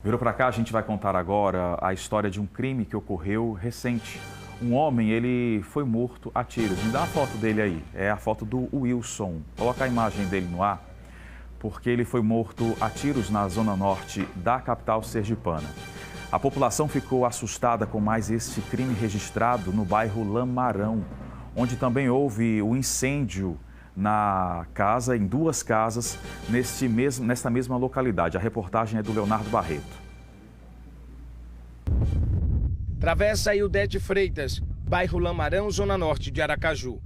Virou para cá, a gente vai contar agora a história de um crime que ocorreu recente. Um homem, ele foi morto a tiros. Me dá a foto dele aí, é a foto do Wilson. Coloca a imagem dele no ar, porque ele foi morto a tiros na zona norte da capital sergipana. A população ficou assustada com mais este crime registrado no bairro Lamarão, onde também houve o incêndio na casa, em duas casas, nesta mesma localidade. A reportagem é do Leonardo Barreto. Travessa Ildete Freitas, bairro Lamarão, zona norte de Aracaju.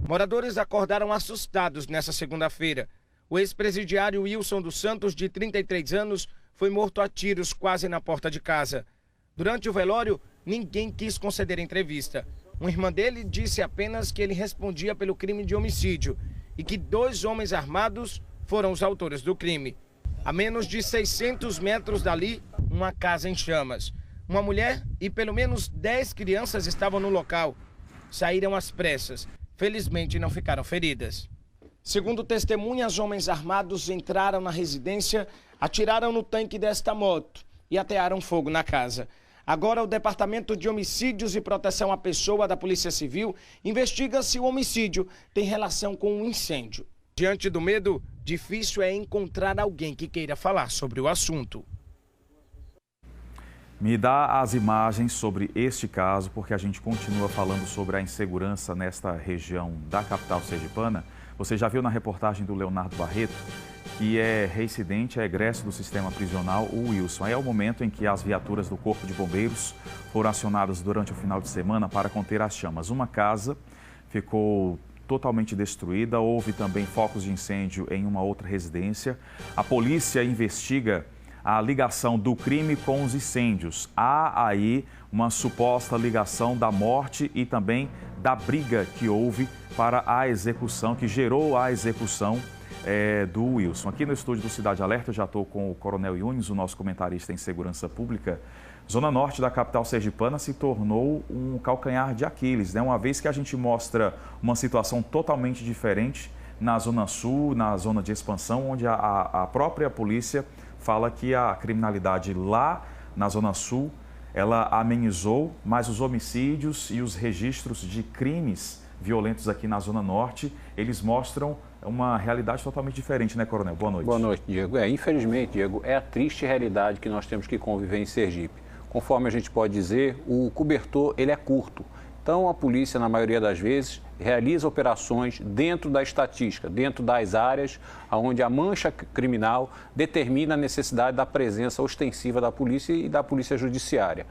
Moradores acordaram assustados nesta segunda-feira. O ex-presidiário Wilson dos Santos, de 33 anos, foi morto a tiros quase na porta de casa. Durante o velório, ninguém quis conceder entrevista. Uma irmã dele disse apenas que ele respondia pelo crime de homicídio e que 2 homens armados foram os autores do crime. A menos de 600 metros dali, uma casa em chamas. Uma mulher e pelo menos 10 crianças estavam no local. Saíram às pressas. Felizmente não ficaram feridas. Segundo testemunhas, homens armados entraram na residência, atiraram no tanque desta moto e atearam fogo na casa. Agora, o Departamento de Homicídios e Proteção à Pessoa da Polícia Civil investiga se o homicídio tem relação com o incêndio. Diante do medo, difícil é encontrar alguém que queira falar sobre o assunto. Me dá as imagens sobre este caso, porque a gente continua falando sobre a insegurança nesta região da capital sergipana. Você já viu na reportagem do Leonardo Barreto que é reincidente, é egresso do sistema prisional, o Wilson. Aí é o momento em que as viaturas do Corpo de Bombeiros foram acionadas durante o final de semana para conter as chamas. Uma casa ficou totalmente destruída, houve também focos de incêndio em uma outra residência. A polícia investiga a ligação do crime com os incêndios. Há aí uma suposta ligação da morte e também da briga que houve para a execução, que gerou a execução do Wilson. Aqui no estúdio do Cidade Alerta, eu já estou com o Coronel Yunes, o nosso comentarista em segurança pública. Zona norte da capital sergipana se tornou um calcanhar de Aquiles, né? Uma vez que a gente mostra uma situação totalmente diferente na zona sul, na zona de expansão, onde a própria polícia fala que a criminalidade lá na zona sul, ela amenizou, mas os homicídios e os registros de crimes violentos aqui na zona norte, eles mostram uma realidade totalmente diferente, né, Coronel? Boa noite. Boa noite, Diego. Infelizmente, Diego, é a triste realidade que nós temos que conviver em Sergipe. Conforme a gente pode dizer, o cobertor ele é curto. Então, a polícia, na maioria das vezes, realiza operações dentro da estatística, dentro das áreas onde a mancha criminal determina a necessidade da presença ostensiva da polícia e da polícia judiciária.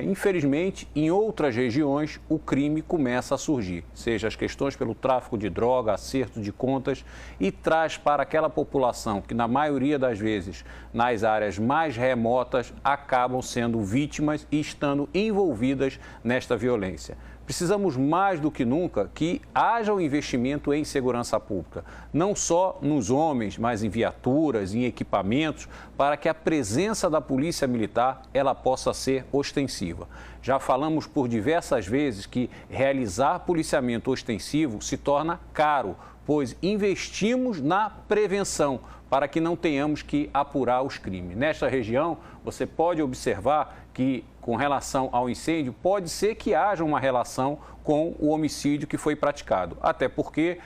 Infelizmente, em outras regiões, o crime começa a surgir, seja as questões pelo tráfico de droga, acerto de contas, e traz para aquela população que, na maioria das vezes, nas áreas mais remotas, acabam sendo vítimas e estando envolvidas nesta violência. Precisamos mais do que nunca que haja um investimento em segurança pública, não só nos homens, mas em viaturas, em equipamentos, para que a presença da polícia militar ela possa ser ostensiva. Já falamos por diversas vezes que realizar policiamento ostensivo se torna caro, pois investimos na prevenção para que não tenhamos que apurar os crimes. Nesta região, você pode observar que, com relação ao incêndio, pode ser que haja uma relação com o homicídio que foi praticado. Até porque,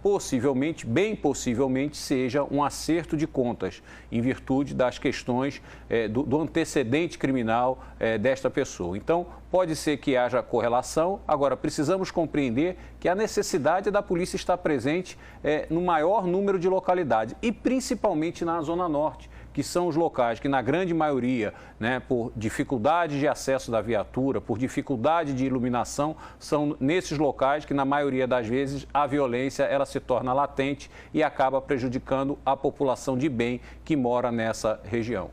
possivelmente, bem possivelmente, seja um acerto de contas, em virtude das questões do antecedente criminal desta pessoa. Então, pode ser que haja correlação. Agora, precisamos compreender que a necessidade da polícia estar presente no maior número de localidades e principalmente na Zona Norte, que são os locais que, na grande maioria, por dificuldade de acesso da viatura, por dificuldade de iluminação, são nesses locais que, na maioria das vezes, a violência ela se torna latente e acaba prejudicando a população de bem que mora nessa região.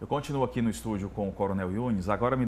Eu continuo aqui no estúdio com o Coronel Yunes. Agora me